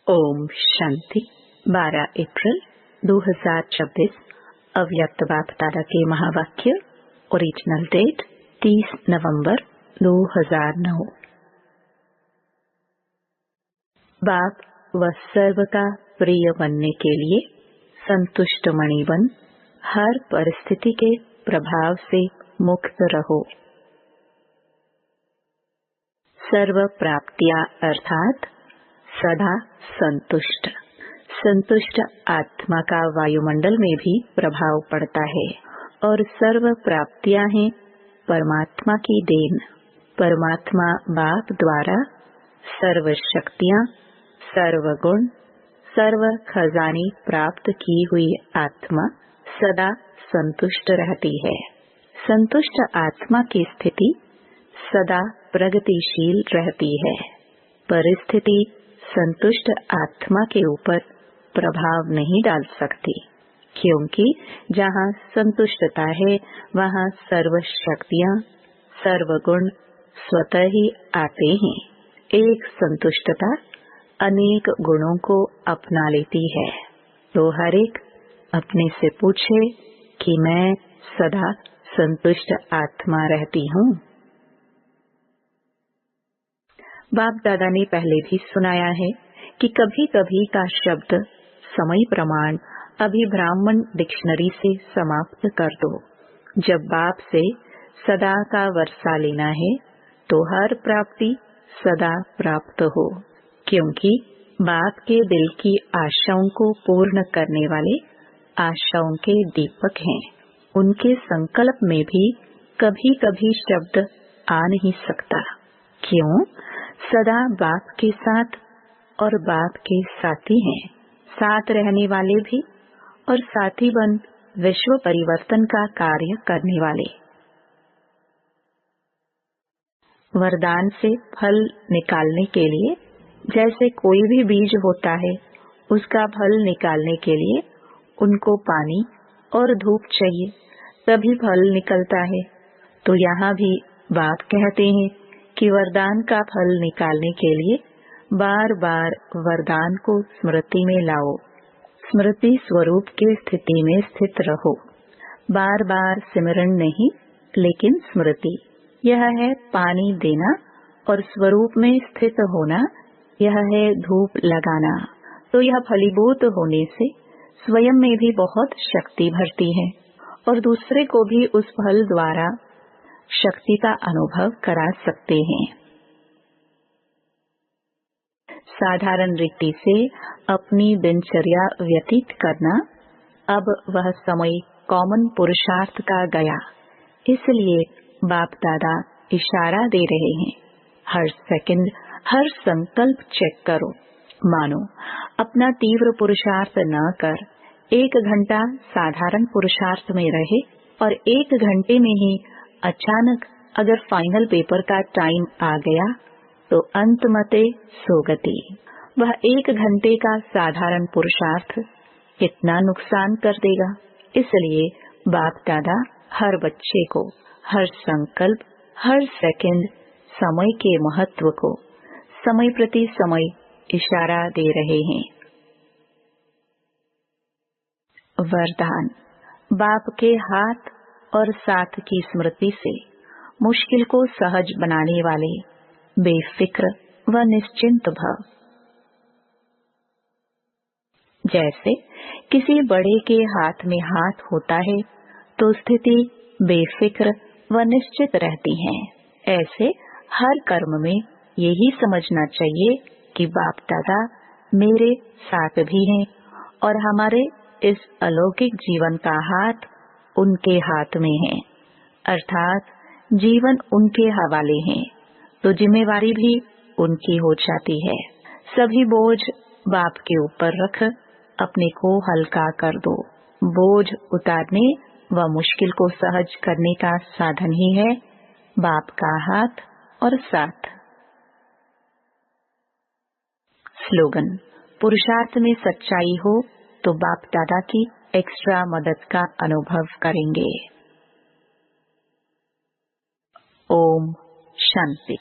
ओम शांति। 12 अप्रैल 2026 अव्यक्त बाप दादा के महावाक्य। ओरिजिनल डेट 30 नवंबर 2009। बाप व सर्व का प्रिय बनने के लिए संतुष्ट मणि बन हर परिस्थिति के प्रभाव से मुक्त रहो। सर्व प्राप्तियां अर्थात सदा संतुष्ट। संतुष्ट आत्मा का वायुमंडल में भी प्रभाव पड़ता है और सर्व प्राप्तियां हैं परमात्मा की देन। परमात्मा बाप द्वारा सर्व शक्तियां, सर्व गुण, सर्व खजाने प्राप्त की हुई आत्मा सदा संतुष्ट रहती है। संतुष्ट आत्मा की स्थिति सदा प्रगतिशील रहती है। परिस्थिति संतुष्ट आत्मा के ऊपर प्रभाव नहीं डाल सकती, क्योंकि जहाँ संतुष्टता है वहाँ सर्व शक्तियाँ, सर्व गुण स्वतः ही आते हैं। एक संतुष्टता अनेक गुणों को अपना लेती है। तो हर एक अपने से पूछे कि मैं सदा संतुष्ट आत्मा रहती हूँ। बाप दादा ने पहले भी सुनाया है कि कभी कभी का शब्द समय प्रमाण अभिब्राह्मण डिक्शनरी से समाप्त कर दो। जब बाप से सदा का वर्षा लेना है तो हर प्राप्ति सदा प्राप्त हो, क्योंकि बाप के दिल की आशाओं को पूर्ण करने वाले आशाओं के दीपक हैं। उनके संकल्प में भी कभी कभी शब्द आ नहीं सकता। क्यों? सदा बाप के साथ और बाप के साथी हैं, साथ रहने वाले भी और साथी बन विश्व परिवर्तन का कार्य करने वाले। वरदान से फल निकालने के लिए जैसे कोई भी बीज होता है, उसका फल निकालने के लिए उनको पानी और धूप चाहिए, तभी फल निकलता है। तो यहाँ भी बाप कहते हैं कि वरदान का फल निकालने के लिए बार बार वरदान को स्मृति में लाओ। स्मृति स्वरूप की स्थिति में स्थित रहो। बार बार सिमरन नहीं, लेकिन स्मृति। यह है पानी देना और स्वरूप में स्थित होना, यह है धूप लगाना। तो यह फलीभूत होने से स्वयं में भी बहुत शक्ति भरती है और दूसरे को भी उस फल द्वारा शक्ति का अनुभव करा सकते हैं। साधारण रीति से अपनी दिनचर्या व्यतीत करना अब वह समय कॉमन पुरुषार्थ का गया। इसलिए बाप दादा इशारा दे रहे हैं, हर सेकंड हर संकल्प चेक करो। मानो अपना तीव्र पुरुषार्थ न कर 1 घंटा साधारण पुरुषार्थ में रहे और 1 घंटे में ही अचानक अगर फाइनल पेपर का टाइम आ गया तो अंत मते सोगति। वह 1 घंटे का साधारण पुरुषार्थ कितना नुकसान कर देगा। इसलिए बाप दादा हर बच्चे को हर संकल्प, हर सेकंड समय के महत्व को समय प्रति समय इशारा दे रहे हैं। वरदान बाप के हाथ और साथ की स्मृति से मुश्किल को सहज बनाने वाले बेफिक्र व निश्चिंत भव। जैसे किसी बड़े के हाथ में हाथ होता है तो स्थिति बेफिक्र व निश्चित रहती है। ऐसे हर कर्म में यही समझना चाहिए कि बाप दादा मेरे साथ भी हैं और हमारे इस अलौकिक जीवन का हाथ उनके हाथ में है, अर्थात जीवन उनके हवाले हैं, तो जिम्मेवारी भी उनकी हो जाती है। सभी बोझ बाप के ऊपर रख अपने को हल्का कर दो। बोझ उतारने व मुश्किल को सहज करने का साधन ही है बाप का हाथ और साथ। स्लोगन: पुरुषार्थ में सच्चाई हो तो बाप दादा की एक्स्ट्रा मदद का अनुभव करेंगे। ओम शांति।